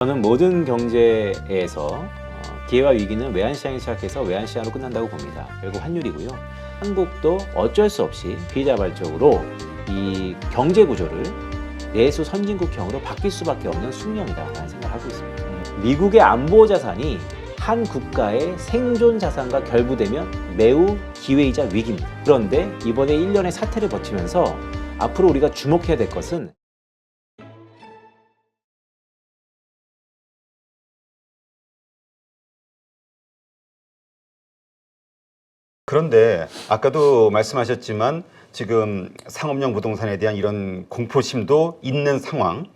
저는 모든 경제에서 기회와 위기는 외환시장에 시작해서 외환시장으로 끝난다고 봅니다. 결국 환율이고요. 한국도 어쩔 수 없이 비자발적으로 이 경제 구조를 내수 선진국형으로 바뀔 수밖에 없는 숙명이다라는 생각을 하고 있습니다. 미국의 안보 자산이 한 국가의 생존 자산과 결부되면 매우 기회이자 위기입니다. 그런데 이번에 1년의 사태를 거치면서 앞으로 우리가 주목해야 될 것은 그런데 아까도 말씀하셨지만 지금 상업용 부동산에 대한 이런 공포심도 있는 상황.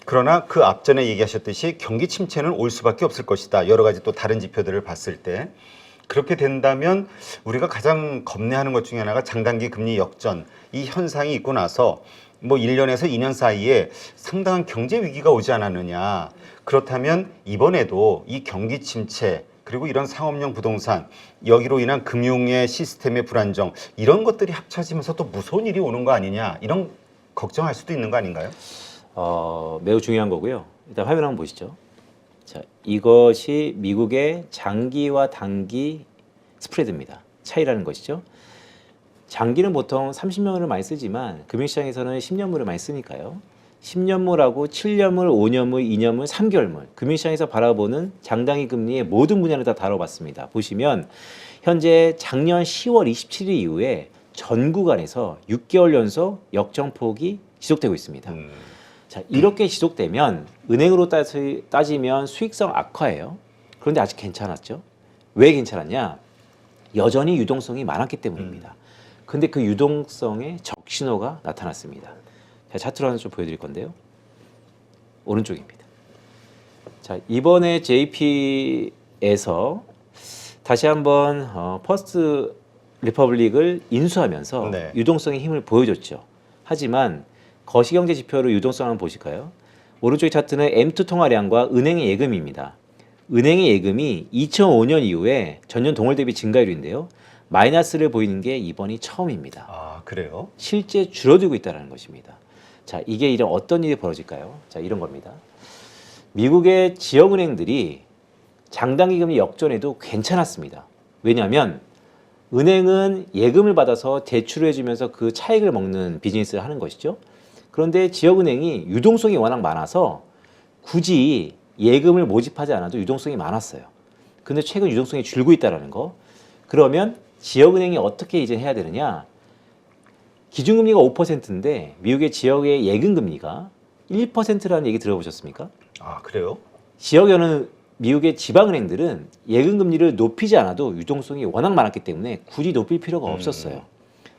그러나 그 앞전에 얘기하셨듯이 경기 침체는 올 수밖에 없을 것이다. 여러 가지 또 다른 지표들을 봤을 때. 그렇게 된다면 우리가 가장 겁내하는 것 중에 하나가 장단기 금리 역전. 이 현상이 있고 나서 뭐 1년에서 2년 사이에 상당한 경제 위기가 오지 않았느냐. 그렇다면 이번에도 이 경기 침체 그리고 이런 상업용 부동산, 여기로 인한 금융의 시스템의 불안정, 이런 것들이 합쳐지면서 또 무서운 일이 오는 거 아니냐, 이런 걱정할 수도 있는 거 아닌가요? 매우 중요한 거고요. 일단 화면 한번 보시죠. 자, 이것이 미국의 장기와 단기 스프레드입니다. 차이라는 것이죠. 장기는 보통 30년물을 많이 쓰지만 금융시장에서는 10년물을 많이 쓰니까요. 10년물하고 7년물, 5년물, 2년물, 3개월물 금융시장에서 바라보는 장단기 금리의 모든 분야를 다 다뤄봤습니다. 보시면 현재 작년 10월 27일 이후에 전 구간에서 6개월 연속 역정폭이 지속되고 있습니다. 자, 이렇게 지속되면 은행으로 따지면 수익성 악화예요. 그런데 아직 괜찮았죠. 왜 괜찮았냐? 여전히 유동성이 많았기 때문입니다. 근데 그 유동성의 적신호가 나타났습니다. 자, 차트로 하나 좀 보여드릴 건데요. 오른쪽입니다. 자, 이번에 JP에서 다시 한번 퍼스트 리퍼블릭을 인수하면서 네. 유동성의 힘을 보여줬죠. 하지만 거시경제 지표로 유동성 한번 보실까요? 오른쪽 차트는 M2 통화량과 은행의 예금입니다. 은행의 예금이 2005년 이후에 전년 동월 대비 증가율인데요. 마이너스를 보이는 게 이번이 처음입니다. 아, 그래요? 실제 줄어들고 있다는 것입니다. 자, 이게 이런 어떤 일이 벌어질까요? 자, 이런 겁니다. 미국의 지역은행들이 장단기 금리 역전에도 괜찮았습니다. 왜냐하면 은행은 예금을 받아서 대출을 해주면서 그 차익을 먹는 비즈니스를 하는 것이죠. 그런데 지역은행이 유동성이 워낙 많아서 굳이 예금을 모집하지 않아도 유동성이 많았어요. 근데 최근 유동성이 줄고 있다는 거. 그러면 지역은행이 어떻게 이제 해야 되느냐? 기준금리가 5%인데 미국의 지역의 예금금리가 1%라는 얘기 들어보셨습니까? 아, 그래요? 지역에는 미국의 지방은행들은 예금금리를 높이지 않아도 유동성이 워낙 많았기 때문에 굳이 높일 필요가 없었어요.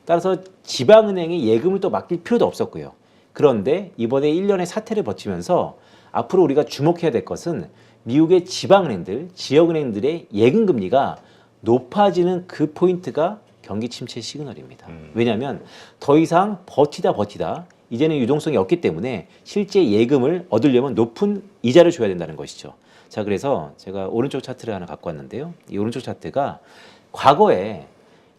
따라서 지방은행이 예금을 또 맡길 필요도 없었고요. 그런데 이번에 1년의 사태를 거치면서 앞으로 우리가 주목해야 될 것은 미국의 지방은행들, 지역은행들의 예금금리가 높아지는 그 포인트가 경기 침체 시그널입니다. 왜냐하면 더 이상 버티다 이제는 유동성이 없기 때문에 실제 예금을 얻으려면 높은 이자를 줘야 된다는 것이죠. 자, 그래서 제가 오른쪽 차트를 하나 갖고 왔는데요. 이 오른쪽 차트가 과거에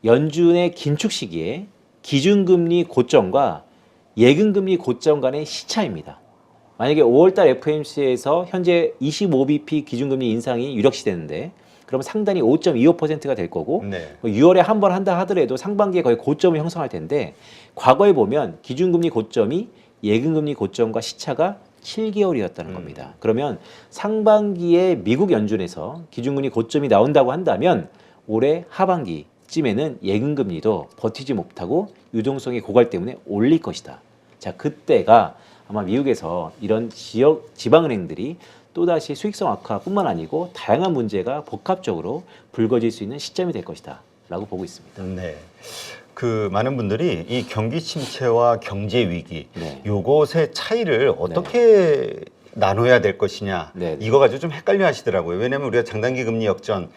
연준의 긴축 시기에 기준금리 고점과 예금금리 고점 간의 시차입니다. 만약에 5월달 FOMC에서 현재 25bp 기준금리 인상이 유력시되는데 그러면 상단이 5.25%가 될 거고 네. 6월에 한 번 한다 하더라도 상반기에 거의 고점을 형성할 텐데 과거에 보면 기준금리 고점이 예금금리 고점과 시차가 7개월이었다는 겁니다. 그러면 상반기에 미국 연준에서 기준금리 고점이 나온다고 한다면 올해 하반기쯤에는 예금금리도 버티지 못하고 유동성의 고갈 때문에 올릴 것이다. 자, 그때가 아마 미국에서 이런 지방은행들이 또다시 수익성 악화뿐만 아니고 다양한 문제가 복합적으로 불거질 수 있는 시점이 될 것이다 라고 보고 있습니다. 네. 그 많은 분들이 이 경기 침체와 경제 위기, 네. 요것의 차이를 어떻게 나눠야 될 것이냐, 네. 이거 가지고 좀 헷갈려 하시더라고요. 왜냐하면 우리가 장단기 금리 역전,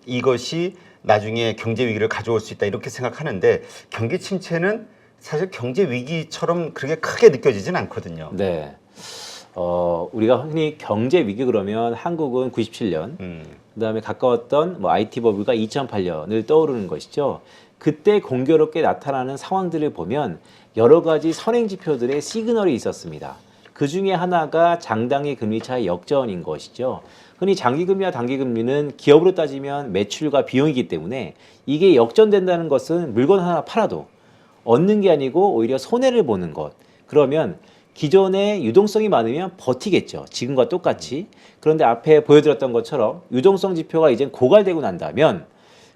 이것이 나중에 경제 위기를 가져올 수 있다 이렇게 생각하는데 경기 침체는 사실 경제 위기처럼 그렇게 크게 느껴지진 않거든요. 네. 우리가 흔히 경제 위기 그러면 한국은 97년, 그다음에 가까웠던 뭐 IT 버블과 2008년을 떠오르는 것이죠. 그때 공교롭게 나타나는 상황들을 보면 여러 가지 선행 지표들의 시그널이 있었습니다. 그 중에 하나가 장단기 금리 차의 역전인 것이죠. 흔히 장기금리와 단기금리는 기업으로 따지면 매출과 비용이기 때문에 이게 역전된다는 것은 물건 하나 팔아도 얻는 게 아니고 오히려 손해를 보는 것. 그러면 기존에 유동성이 많으면 버티겠죠. 지금과 똑같이. 그런데 앞에 보여드렸던 것처럼 유동성 지표가 이제 고갈되고 난다면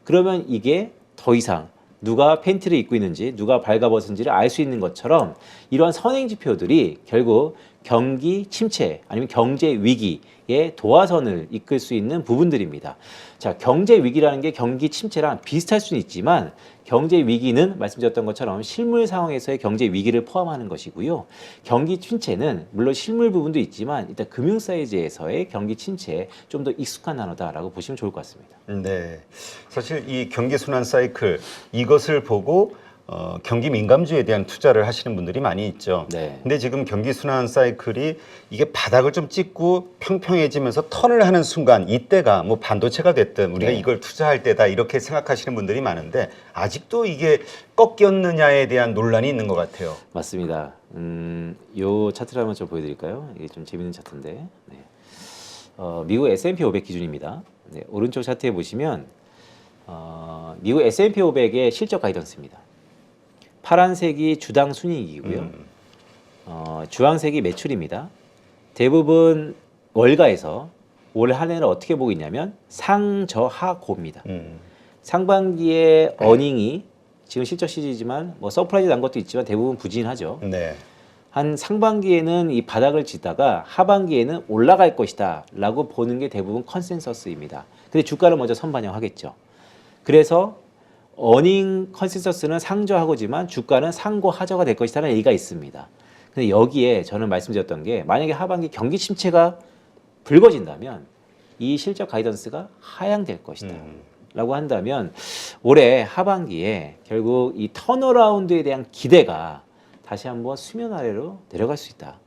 그러면 이게 더 이상 누가 팬티를 입고 있는지 누가 발가벗은지를 알 수 있는 것처럼 이러한 선행 지표들이 결국 경기 침체 아니면 경제 위기의 도화선을 이끌 수 있는 부분들입니다. 자, 경제 위기라는 게 경기 침체랑 비슷할 수는 있지만 경제 위기는 말씀드렸던 것처럼 실물 상황에서의 경제 위기를 포함하는 것이고요. 경기 침체는 물론 실물 부분도 있지만 일단 금융 사이즈에서의 경기 침체에 좀 더 익숙한 단어다라고 보시면 좋을 것 같습니다. 네, 사실 이 경기 순환 사이클 이것을 보고 경기 민감주에 대한 투자를 하시는 분들이 많이 있죠. 네. 근데 지금 경기 순환 사이클이 이게 바닥을 좀 찍고 평평해지면서 턴을 하는 순간 이때가 뭐 반도체가 됐든 우리가 네. 이걸 투자할 때다 이렇게 생각하시는 분들이 많은데 아직도 이게 꺾였느냐에 대한 논란이 있는 것 같아요. 맞습니다. 요 차트를 한번 좀 보여드릴까요? 이게 좀 재밌는 차트인데. 네. 미국 S&P 500 기준입니다. 네, 오른쪽 차트에 보시면 미국 S&P 500의 실적 가이던스입니다. 파란색이 주당 순이익이고요. 주황색이 매출입니다. 대부분 월가에서 올 한 해를 어떻게 보고 있냐면 상저하고입니다. 상반기에 어닝이 지금 실적 시즌이지만 뭐 서프라이즈 난 것도 있지만 대부분 부진하죠. 네. 한 상반기에는 이 바닥을 짓다가 하반기에는 올라갈 것이다 라고 보는 게 대부분 컨센서스입니다. 근데 주가를 먼저 선반영하겠죠. 그래서 어닝 컨센서스는 상저하고지만 주가는 상고하저가 될 것이라는 얘기가 있습니다. 근데 여기에 저는 말씀드렸던 게 만약에 하반기 경기 침체가 불거진다면 이 실적 가이던스가 하향될 것이다 라고 한다면 올해 하반기에 결국 이 턴어라운드에 대한 기대가 다시 한번 수면 아래로 내려갈 수 있다.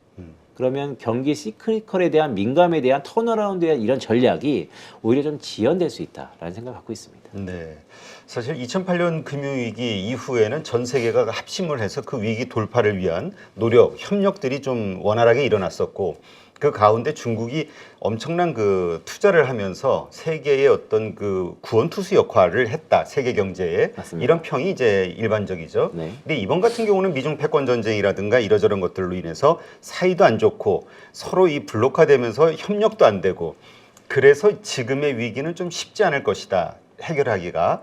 그러면 경기 시크리컬에 대한 민감에 대한 턴어라운드에 대한 이런 전략이 오히려 좀 지연될 수 있다라는 생각을 갖고 있습니다. 네. 사실 2008년 금융위기 이후에는 전 세계가 합심을 해서 그 위기 돌파를 위한 노력, 협력들이 좀 원활하게 일어났었고 그 가운데 중국이 엄청난 그 투자를 하면서 세계의 어떤 그 구원투수 역할을 했다. 세계 경제에. 맞습니다. 이런 평이 이제 일반적이죠. 네. 근데 이번 같은 경우는 미중 패권 전쟁이라든가 이러저런 것들로 인해서 사이도 안 좋고 서로 이 블록화되면서 협력도 안 되고 그래서 지금의 위기는 좀 쉽지 않을 것이다. 해결하기가.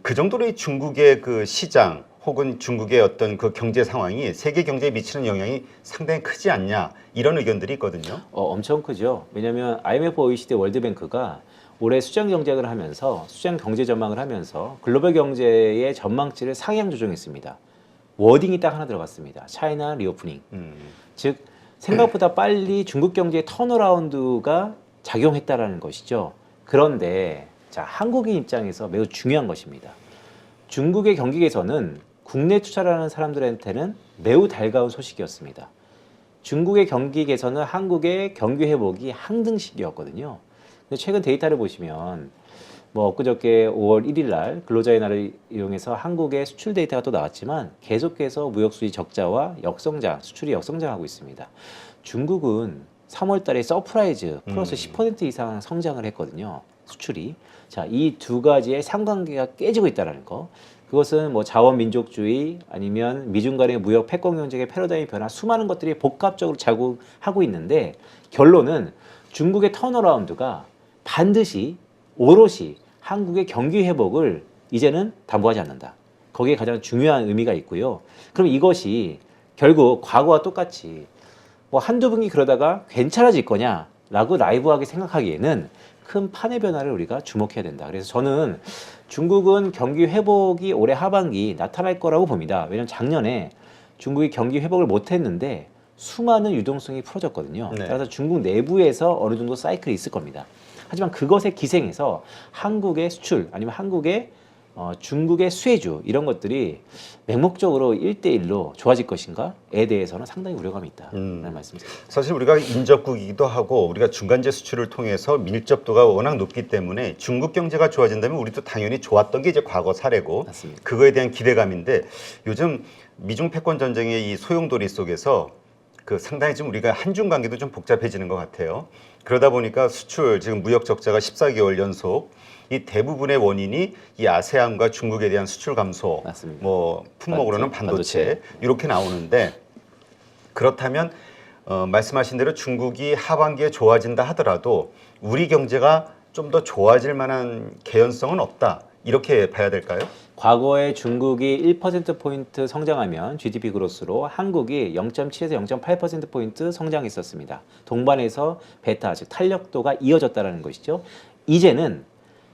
그 정도로 중국의 그 시장 혹은 중국의 어떤 그 경제 상황이 세계 경제에 미치는 영향이 상당히 크지 않냐 이런 의견들이 있거든요. 엄청 크죠. 왜냐하면 IMF, OECD, 월드뱅크가 올해 수장 경쟁을 하면서 수장 경제 전망을 하면서 글로벌 경제의 전망치를 상향 조정했습니다. 워딩이 딱 하나 들어갔습니다. 차이나 리오프닝. 즉 생각보다 빨리 중국 경제의 턴어라운드가 작용했다라는 것이죠. 그런데 자, 한국인 입장에서 매우 중요한 것입니다. 중국의 경기 개선은 국내 투자를 하는 사람들한테는 매우 달가운 소식이었습니다. 중국의 경기 개선은 한국의 경기 회복이 항등식이었거든요. 근데 최근 데이터를 보시면 뭐 엊그저께 5월 1일 날 근로자의 날을 이용해서 한국의 수출 데이터가 또 나왔지만 계속해서 무역 수지 적자와 역성장, 수출이 역성장하고 있습니다. 중국은 3월 달에 서프라이즈 플러스 10% 이상 성장을 했거든요. 수출이. 자, 이 두 가지의 상관관계가 깨지고 있다는 거. 그것은 뭐 자원 민족주의 아니면 미중 간의 무역 패권 경쟁의 패러다임이 변화 수많은 것들이 복합적으로 작용하고 있는데 결론은 중국의 턴어라운드가 반드시 오롯이 한국의 경기 회복을 이제는 담보하지 않는다. 거기에 가장 중요한 의미가 있고요. 그럼 이것이 결국 과거와 똑같이 뭐 한두 분기 그러다가 괜찮아질 거냐라고 나이브하게 생각하기에는 큰 판의 변화를 우리가 주목해야 된다. 그래서 저는 중국은 경기 회복이 올해 하반기 나타날 거라고 봅니다. 왜냐하면 작년에 중국이 경기 회복을 못했는데 수많은 유동성이 풀어졌거든요. 네. 따라서 중국 내부에서 어느 정도 사이클이 있을 겁니다. 하지만 그것에 기생해서 한국의 수출 아니면 한국의 중국의 수혜주 이런 것들이 맹목적으로 1대1로 좋아질 것인가에 대해서는 상당히 우려감이 있다는 말씀드립니다. 사실 우리가 인접국이기도 하고 우리가 중간재 수출을 통해서 밀접도가 워낙 높기 때문에 중국 경제가 좋아진다면 우리도 당연히 좋았던 게 이제 과거 사례고 맞습니다. 그거에 대한 기대감인데 요즘 미중 패권 전쟁의 이 소용돌이 속에서 그 상당히 좀 우리가 한중 관계도 좀 복잡해지는 것 같아요. 그러다 보니까 수출 지금 무역 적자가 14개월 연속 이 대부분의 원인이 이 아세안과 중국에 대한 수출 감소, 맞습니다. 뭐 품목으로는 반도체 이렇게 나오는데 그렇다면 말씀하신 대로 중국이 하반기에 좋아진다 하더라도 우리 경제가 좀 더 좋아질 만한 개연성은 없다. 이렇게 봐야 될까요? 과거에 중국이 1%포인트 성장하면 GDP 그로스로 한국이 0.7에서 0.8%포인트 성장했었습니다. 동반해서 베타, 즉 탄력도가 이어졌다는 것이죠. 이제는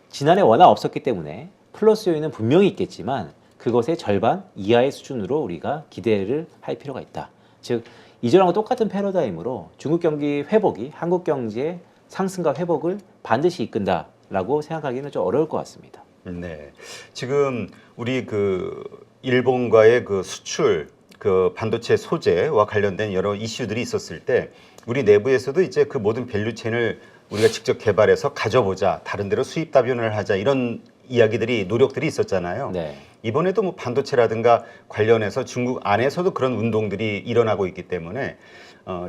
지난해 워낙 없었기 때문에 플러스 요인은 분명히 있겠지만 그것의 절반 이하의 수준으로 우리가 기대를 할 필요가 있다. 즉 이전하고 똑같은 패러다임으로 중국 경기 회복이 한국 경제의 상승과 회복을 반드시 이끈다라고 생각하기는 좀 어려울 것 같습니다. 네. 지금 우리 그 일본과의 그 수출 그 반도체 소재와 관련된 여러 이슈들이 있었을 때 우리 내부에서도 이제 그 모든 밸류체인을 우리가 직접 개발해서 가져보자, 다른 데로 수입 다변을 하자 이런 이야기들이 노력들이 있었잖아요. 네. 이번에도 뭐 반도체라든가 관련해서 중국 안에서도 그런 운동들이 일어나고 있기 때문에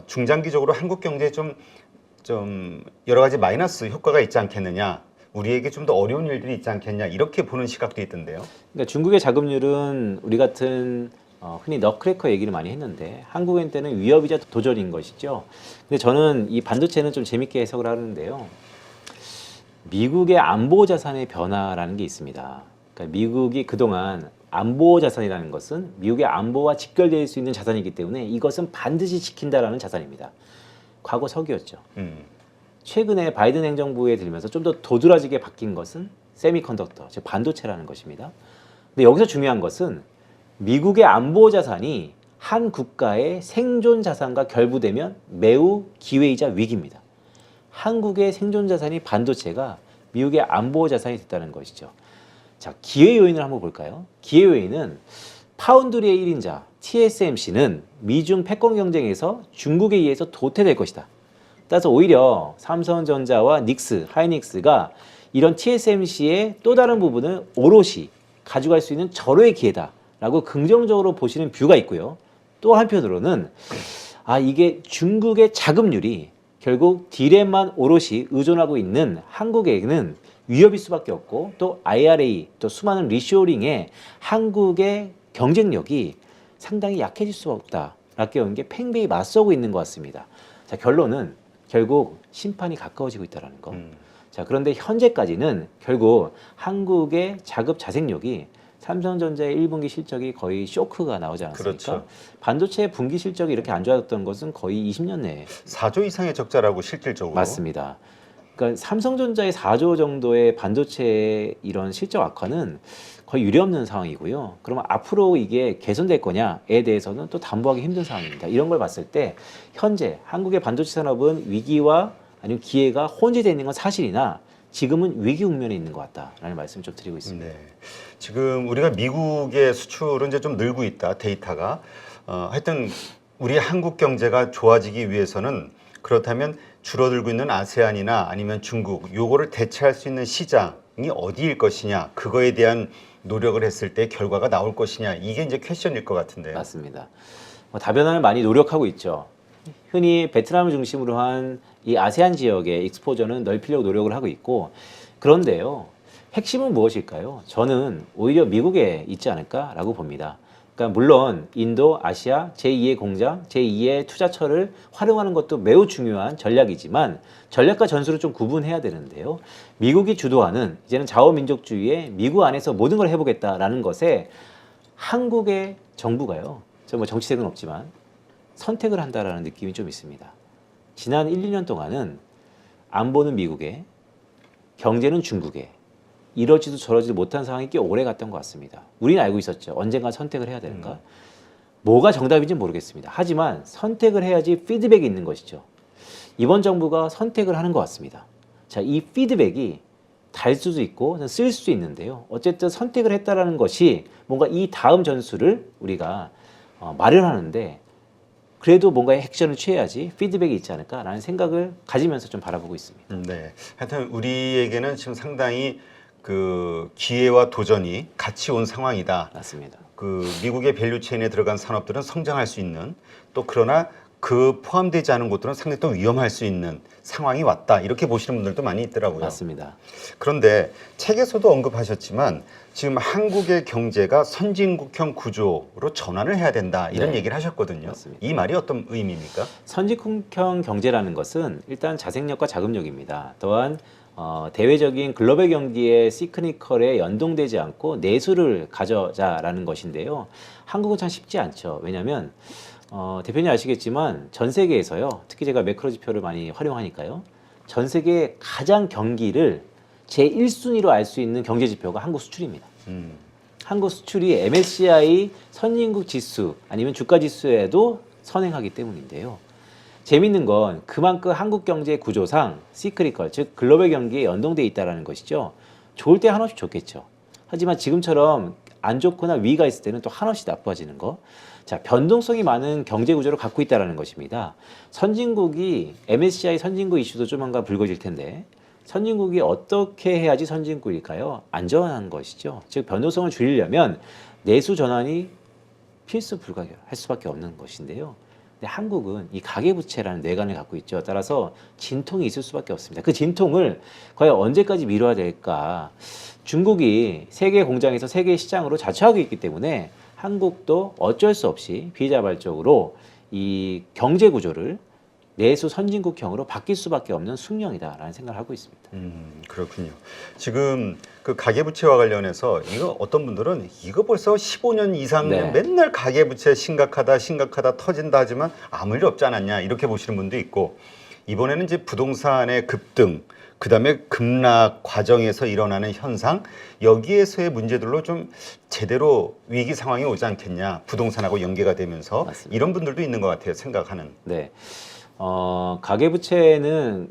중장기적으로 한국 경제에 좀 여러 가지 마이너스 효과가 있지 않겠느냐. 우리에게 좀 더 어려운 일들이 있지 않겠냐 이렇게 보는 시각도 있던데요. 그러니까 중국의 자금률은 우리 같은 흔히 너크래커 얘기를 많이 했는데 한국인때는 위협이자 도전인 것이죠. 근데 저는 이 반도체는 좀 재밌게 해석을 하는데요. 미국의 안보 자산의 변화라는 게 있습니다. 그러니까 미국이 그동안 안보 자산이라는 것은 미국의 안보와 직결될 수 있는 자산이기 때문에 이것은 반드시 지킨다라는 자산입니다. 과거 석유였죠. 최근에 바이든 행정부에 들면서 좀 더 도드라지게 바뀐 것은 세미컨덕터, 즉 반도체라는 것입니다. 근데 여기서 중요한 것은 미국의 안보 자산이 한 국가의 생존 자산과 결부되면 매우 기회이자 위기입니다. 한국의 생존 자산이 반도체가 미국의 안보 자산이 됐다는 것이죠. 자, 기회 요인을 한번 볼까요? 기회 요인은 파운드리의 1인자 TSMC는 미중 패권 경쟁에서 중국에 의해서 도태될 것이다. 따라서 오히려 삼성전자와 닉스, 하이닉스가 이런 TSMC의 또 다른 부분을 오롯이 가져갈 수 있는 절호의 기회다라고 긍정적으로 보시는 뷰가 있고요. 또 한편으로는 이게 중국의 자금률이 결국 디램만 오롯이 의존하고 있는 한국에게는 위협일 수밖에 없고 또 IRA 또 수많은 리쇼링에 한국의 경쟁력이 상당히 약해질 수밖에 없다라고 하는 게 팽배히 맞서고 있는 것 같습니다. 자, 결론은 결국 심판이 가까워지고 있다는 거. 자, 그런데 현재까지는 결국 한국의 자급 자생력이 삼성전자의 1분기 실적이 거의 쇼크가 나오지 않았습니까? 그렇죠. 반도체 분기 실적이 이렇게 안 좋았던 것은 거의 20년 내에 4조 이상의 적자라고 실질적으로. 맞습니다. 그러니까 삼성전자의 4조 정도의 반도체 이런 실적 악화는 거의 유례없는 상황이고요. 그러면 앞으로 이게 개선될 거냐에 대해서는 또 담보하기 힘든 상황입니다. 이런 걸 봤을 때 현재 한국의 반도체 산업은 위기와 아니면 기회가 혼재되어 있는 건 사실이나 지금은 위기 국면에 있는 것 같다라는 말씀을 좀 드리고 있습니다. 네. 지금 우리가 미국의 수출은 이제 좀 늘고 있다 데이터가. 하여튼 우리 한국 경제가 좋아지기 위해서는 그렇다면 줄어들고 있는 아세안이나 아니면 중국 요거를 대체할 수 있는 시장이 어디일 것이냐 그거에 대한 노력을 했을 때 결과가 나올 것이냐 이게 이제 퀘션일 것 같은데요. 맞습니다. 다변화를 많이 노력하고 있죠. 흔히 베트남을 중심으로 한 이 아세안 지역의 익스포저는 넓히려고 노력을 하고 있고 그런데요. 핵심은 무엇일까요? 저는 오히려 미국에 있지 않을까라고 봅니다. 그러니까 물론 인도, 아시아 제2의 공장, 제2의 투자처를 활용하는 것도 매우 중요한 전략이지만 전략과 전술을 좀 구분해야 되는데요. 미국이 주도하는 이제는 자원민족주의에 미국 안에서 모든 걸 해보겠다라는 것에 한국의 정부가요. 저 뭐 정치색은 없지만 선택을 한다라는 느낌이 좀 있습니다. 지난 1, 2년 동안은 안보는 미국에, 경제는 중국에 이러지도 저러지도 못한 상황이 꽤 오래 갔던 것 같습니다. 우리는 알고 있었죠. 언젠가 선택을 해야 되는가. 뭐가 정답인지는 모르겠습니다. 하지만 선택을 해야지 피드백이 있는 것이죠. 이번 정부가 선택을 하는 것 같습니다. 자, 이 피드백이 달 수도 있고 쓸 수도 있는데요. 어쨌든 선택을 했다라는 것이 뭔가 이 다음 전술을 우리가 마련하는데 그래도 뭔가 액션을 취해야지 피드백이 있지 않을까라는 생각을 가지면서 좀 바라보고 있습니다. 네. 하여튼 우리에게는 지금 상당히 그 기회와 도전이 같이 온 상황이다. 맞습니다. 그 미국의 밸류체인에 들어간 산업들은 성장할 수 있는 또 그러나 그 포함되지 않은 곳들은 상당히 또 위험할 수 있는 상황이 왔다. 이렇게 보시는 분들도 많이 있더라고요. 맞습니다. 그런데 책에서도 언급하셨지만 지금 한국의 경제가 선진국형 구조로 전환을 해야 된다. 이런 네. 얘기를 하셨거든요. 맞습니다. 이 말이 어떤 의미입니까? 선진국형 경제라는 것은 일단 자생력과 자금력입니다. 또한 대외적인 글로벌 경기의 시크니컬에 연동되지 않고 내수를 가져자라는 것인데요. 한국은 참 쉽지 않죠. 왜냐하면 대표님 아시겠지만 전 세계에서요, 특히 제가 매크로 지표를 많이 활용하니까요, 전 세계 가장 경기를 제 1순위로 알 수 있는 경제 지표가 한국 수출입니다. 한국 수출이 MSCI 선진국 지수 아니면 주가 지수에도 선행하기 때문인데요. 재밌는 건 그만큼 한국 경제 구조상 시크리컬, 즉 글로벌 경기에 연동돼 있다는 것이죠. 좋을 때 한없이 좋겠죠. 하지만 지금처럼 안 좋거나 위기가 있을 때는 또 한없이 나빠지는 거. 자, 변동성이 많은 경제 구조를 갖고 있다는 것입니다. 선진국이 MSCI 선진국 이슈도 조만간 불거질 텐데 선진국이 어떻게 해야지 선진국일까요? 안전한 것이죠. 즉 변동성을 줄이려면 내수 전환이 필수 불가결할 수밖에 없는 것인데요. 근데 한국은 이 가계부채라는 뇌관을 갖고 있죠. 따라서 진통이 있을 수밖에 없습니다. 그 진통을 과연 언제까지 미뤄야 될까? 중국이 세계 공장에서 세계 시장으로 자처하고 있기 때문에 한국도 어쩔 수 없이 비자발적으로 이 경제 구조를 내수 선진국형으로 바뀔 수밖에 없는 숙명이다라는 생각을 하고 있습니다. 그렇군요. 지금 그 가계부채와 관련해서 이거 어떤 분들은 이거 벌써 15년 이상 네. 맨날 가계부채 심각하다 터진다 하지만 아무 일 없지 않았냐 이렇게 보시는 분도 있고 이번에는 이제 부동산의 급등 그다음에 급락 과정에서 일어나는 현상 여기에서의 문제들로 좀 제대로 위기 상황이 오지 않겠냐 부동산하고 연계가 되면서 맞습니다. 이런 분들도 있는 것 같아요. 생각하는. 네. 가계부채는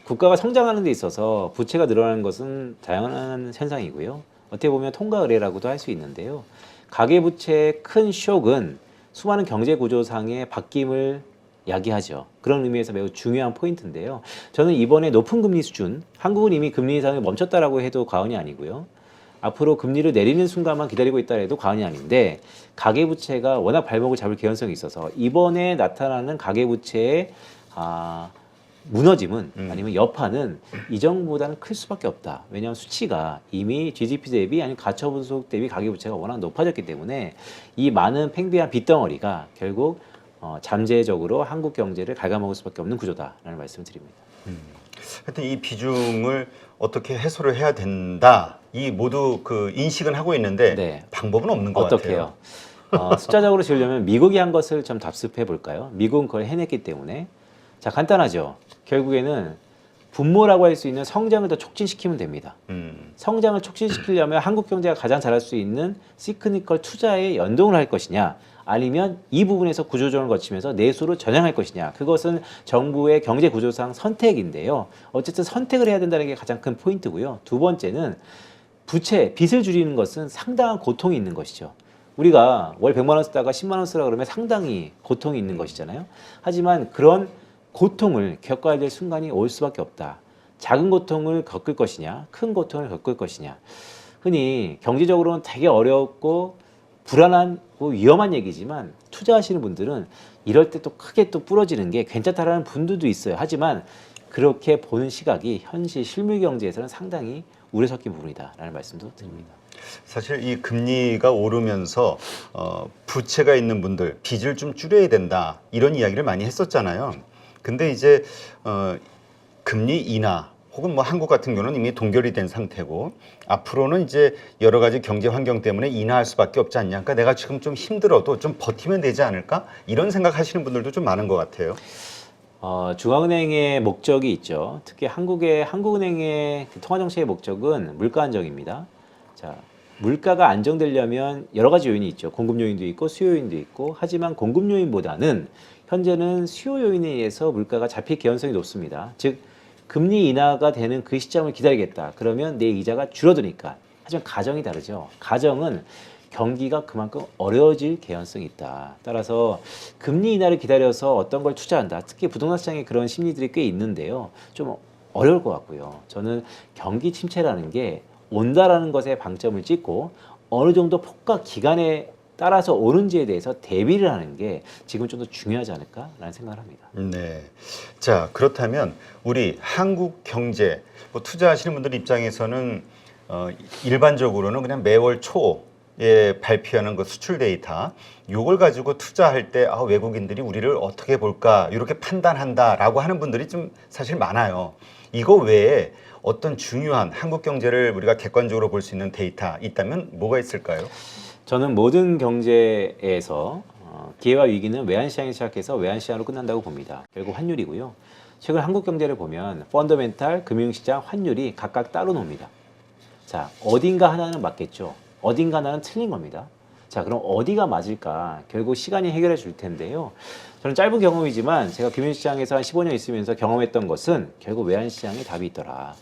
국가가 성장하는 데 있어서 부채가 늘어나는 것은 다양한 현상이고요. 어떻게 보면 통과 의례라고도 할 수 있는데요. 가계부채의 큰 쇼크는 수많은 경제 구조상의 바뀜을 야기하죠. 그런 의미에서 매우 중요한 포인트인데요. 저는 이번에 높은 금리 수준, 한국은 이미 금리 인상을 멈췄다라고 해도 과언이 아니고요. 앞으로 금리를 내리는 순간만 기다리고 있다 해도 과언이 아닌데 가계부채가 워낙 발목을 잡을 개연성이 있어서 이번에 나타나는 가계부채의 무너짐은 아니면 여파는 이전보다는 클 수밖에 없다. 왜냐하면 수치가 이미 GDP 대비 아니면 가처분속 대비 가계부채가 워낙 높아졌기 때문에 이 많은 팽배한 빚덩어리가 결국 잠재적으로 한국 경제를 갉아먹을 수밖에 없는 구조다라는 말씀을 드립니다. 하여튼 이 비중을 어떻게 해소를 해야 된다. 이 모두 그 인식은 하고 있는데 네. 방법은 없는 것 어떻게 같아요. 해요? 숫자적으로 지으려면 미국이 한 것을 좀 답습해 볼까요? 미국은 그걸 해냈기 때문에 자 간단하죠. 결국에는 분모라고 할 수 있는 성장을 더 촉진시키면 됩니다. 성장을 촉진시키려면 한국 경제가 가장 잘할 수 있는 시크니컬 투자에 연동을 할 것이냐 아니면 이 부분에서 구조조정을 거치면서 내수로 전향할 것이냐 그것은 정부의 경제 구조상 선택인데요. 어쨌든 선택을 해야 된다는 게 가장 큰 포인트고요. 두 번째는 부채, 빚을 줄이는 것은 상당한 고통이 있는 것이죠. 우리가 월 100만 원 쓰다가 10만 원 쓰라 그러면 상당히 고통이 있는 것이잖아요. 하지만 그런 고통을 겪어야 될 순간이 올 수밖에 없다. 작은 고통을 겪을 것이냐, 큰 고통을 겪을 것이냐. 흔히 경제적으로는 되게 어렵고 불안하고 위험한 얘기지만 투자하시는 분들은 이럴 때 또 크게 또 부러지는 게 괜찮다라는 분들도 있어요. 하지만 그렇게 보는 시각이 현실 실물 경제에서는 상당히 우려 섞인 부분이다라는 말씀도 드립니다. 사실 이 금리가 오르면서 부채가 있는 분들 빚을 좀 줄여야 된다 이런 이야기를 많이 했었잖아요. 근데 이제 금리 인하 혹은 뭐 한국 같은 경우는 이미 동결이 된 상태고 앞으로는 이제 여러 가지 경제 환경 때문에 인하할 수밖에 없지 않냐. 그러니까 내가 지금 좀 힘들어도 좀 버티면 되지 않을까? 이런 생각하시는 분들도 좀 많은 것 같아요. 중앙은행의 목적이 있죠. 특히 한국은행의 통화정책의 목적은 물가 안정입니다. 자, 물가가 안정되려면 여러 가지 요인이 있죠. 공급 요인도 있고 수요 요인도 있고 하지만 공급 요인보다는 현재는 수요 요인에 의해서 물가가 잡힐 개연성이 높습니다. 즉 금리 인하가 되는 그 시점을 기다리겠다. 그러면 내 이자가 줄어드니까. 하지만 가정이 다르죠. 가정은 경기가 그만큼 어려워질 개연성이 있다. 따라서 금리 인하를 기다려서 어떤 걸 투자한다. 특히 부동산 시장에 그런 심리들이 꽤 있는데요. 좀 어려울 것 같고요. 저는 경기 침체라는 게 온다라는 것에 방점을 찍고 어느 정도 폭과 기간에 따라서 오는지에 대해서 대비를 하는 게 지금 좀 더 중요하지 않을까라는 생각을 합니다. 네. 자, 그렇다면 우리 한국 경제 뭐 투자하시는 분들 입장에서는 일반적으로는 그냥 매월 초에 발표하는 그 수출 데이터 요걸 가지고 투자할 때 외국인들이 우리를 어떻게 볼까 이렇게 판단한다라고 하는 분들이 좀 사실 많아요. 이거 외에 어떤 중요한 한국 경제를 우리가 객관적으로 볼 수 있는 데이터 있다면 뭐가 있을까요? 저는 모든 경제에서 기회와 위기는 외환시장에 시작해서 외환시장으로 끝난다고 봅니다. 결국 환율이고요. 최근 한국 경제를 보면 펀더멘탈, 금융시장, 환율이 각각 따로 놉니다. 자, 어딘가 하나는 맞겠죠. 어딘가 하나는 틀린 겁니다. 자, 그럼 어디가 맞을까? 결국 시간이 해결해 줄 텐데요. 저는 짧은 경험이지만 제가 금융시장에서 한 15년 있으면서 경험했던 것은 결국 외환시장에 답이 있더라.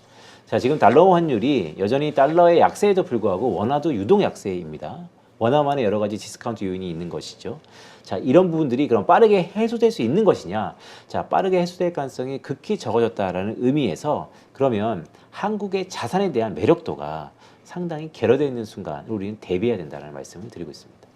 자, 지금 달러 환율이 여전히 달러의 약세에도 불구하고 원화도 유동 약세입니다. 원화만의 여러 가지 디스카운트 요인이 있는 것이죠. 자, 이런 부분들이 그럼 빠르게 해소될 수 있는 것이냐? 자, 빠르게 해소될 가능성이 극히 적어졌다라는 의미에서 그러면 한국의 자산에 대한 매력도가 상당히 결여되어 있는 순간 우리는 대비해야 된다는 말씀을 드리고 있습니다.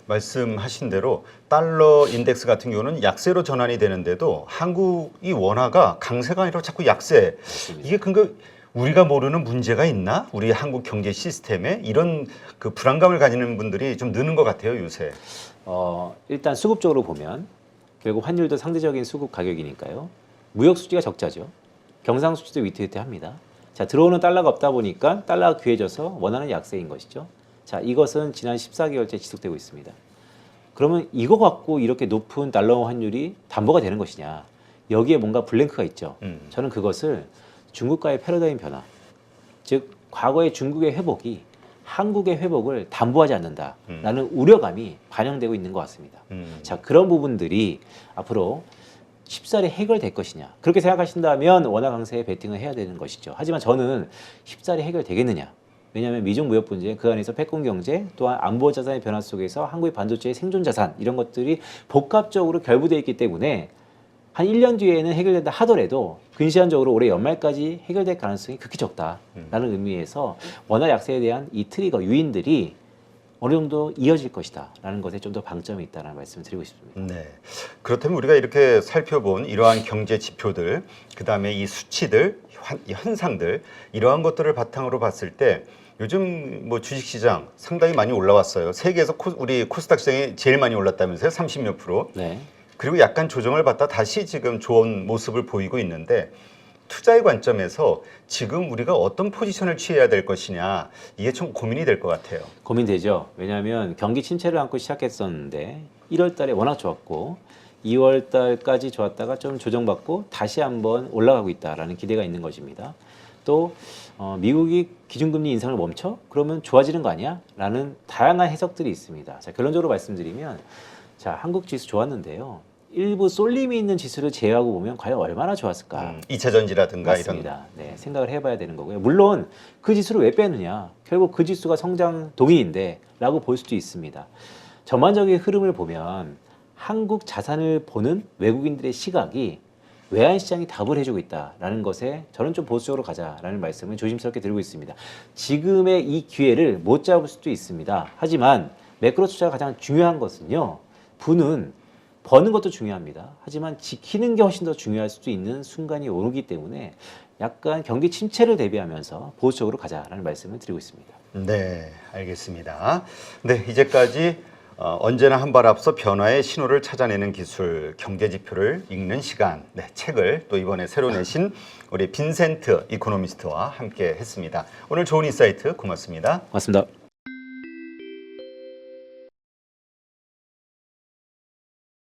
말씀하신 대로 달러 인덱스 같은 경우는 약세로 전환이 되는데도 한국이 원화가 강세가 아니라 자꾸 약세. 맞습니다. 이게 근거 우리가 모르는 문제가 있나? 우리 한국 경제 시스템에 이런 그 불안감을 가지는 분들이 좀 느는 것 같아요, 요새. 일단 수급적으로 보면 결국 환율도 상대적인 수급 가격이니까요. 무역 수지가 적자죠. 경상 수지도 위태위태합니다. 자, 들어오는 달러가 없다 보니까 달러가 귀해져서 원하는 약세인 것이죠. 자, 이것은 지난 14개월째 지속되고 있습니다. 그러면 이거 갖고 이렇게 높은 달러 환율이 담보가 되는 것이냐? 여기에 뭔가 블랭크가 있죠. 저는 그것을 중국과의 패러다임 변화, 즉 과거의 중국의 회복이 한국의 회복을 담보하지 않는다라는 우려감이 반영되고 있는 것 같습니다. 자, 그런 부분들이 앞으로 쉽사리 해결될 것이냐, 그렇게 생각하신다면 원화 강세에 베팅을 해야 되는 것이죠. 하지만 저는 쉽사리 해결되겠느냐, 왜냐하면 미중 무역 분쟁, 그 안에서 패권 경제, 또한 안보 자산의 변화 속에서 한국의 반도체의 생존 자산 이런 것들이 복합적으로 결부되어 있기 때문에 한 1년 뒤에는 해결된다 하더라도 근시안적으로 올해 연말까지 해결될 가능성이 극히 적다라는 의미에서 원화 약세에 대한 이 트리거 요인들이 어느 정도 이어질 것이다라는 것에 좀 더 방점이 있다는 말씀을 드리고 싶습니다. 네. 그렇다면 우리가 이렇게 살펴본 이러한 경제 지표들, 그다음에 이 수치들, 현상들 이러한 것들을 바탕으로 봤을 때 요즘 뭐 주식시장 상당히 많이 올라왔어요. 세계에서 우리 코스닥 시장이 제일 많이 올랐다면서요? 30몇 %. 네. 그리고 약간 조정을 받다 다시 지금 좋은 모습을 보이고 있는데 투자의 관점에서 지금 우리가 어떤 포지션을 취해야 될 것이냐 이게 좀 고민이 될 것 같아요. 고민되죠. 왜냐하면 경기 침체를 안고 시작했었는데 1월 달에 워낙 좋았고 2월 달까지 좋았다가 좀 조정받고 다시 한번 올라가고 있다라는 기대가 있는 것입니다. 또 미국이 기준금리 인상을 멈춰? 그러면 좋아지는 거 아니야? 라는 다양한 해석들이 있습니다. 자, 결론적으로 말씀드리면 자, 한국 지수 좋았는데요. 일부 쏠림이 있는 지수를 제외하고 보면 과연 얼마나 좋았을까? 2차 전지라든가 맞습니다. 네, 생각을 해봐야 되는 거고요. 물론 그 지수를 왜 빼느냐? 결국 그 지수가 성장 동의인데 라고 볼 수도 있습니다. 전반적인 흐름을 보면 한국 자산을 보는 외국인들의 시각이 외환시장이 답을 해주고 있다라는 것에 저는 좀 보수적으로 가자라는 말씀을 조심스럽게 드리고 있습니다. 지금의 이 기회를 못 잡을 수도 있습니다. 하지만 매크로 투자가 가장 중요한 것은요. 부는 버는 것도 중요합니다. 하지만 지키는 게 훨씬 더 중요할 수도 있는 순간이 오기 때문에 약간 경기 침체를 대비하면서 보수적으로 가자라는 말씀을 드리고 있습니다. 네, 알겠습니다. 네, 이제까지 언제나 한 발 앞서 변화의 신호를 찾아내는 기술, 경제 지표를 읽는 시간, 네, 책을 또 이번에 새로 내신 우리 빈센트 이코노미스트와 함께 했습니다. 오늘 좋은 인사이트 고맙습니다. 고맙습니다.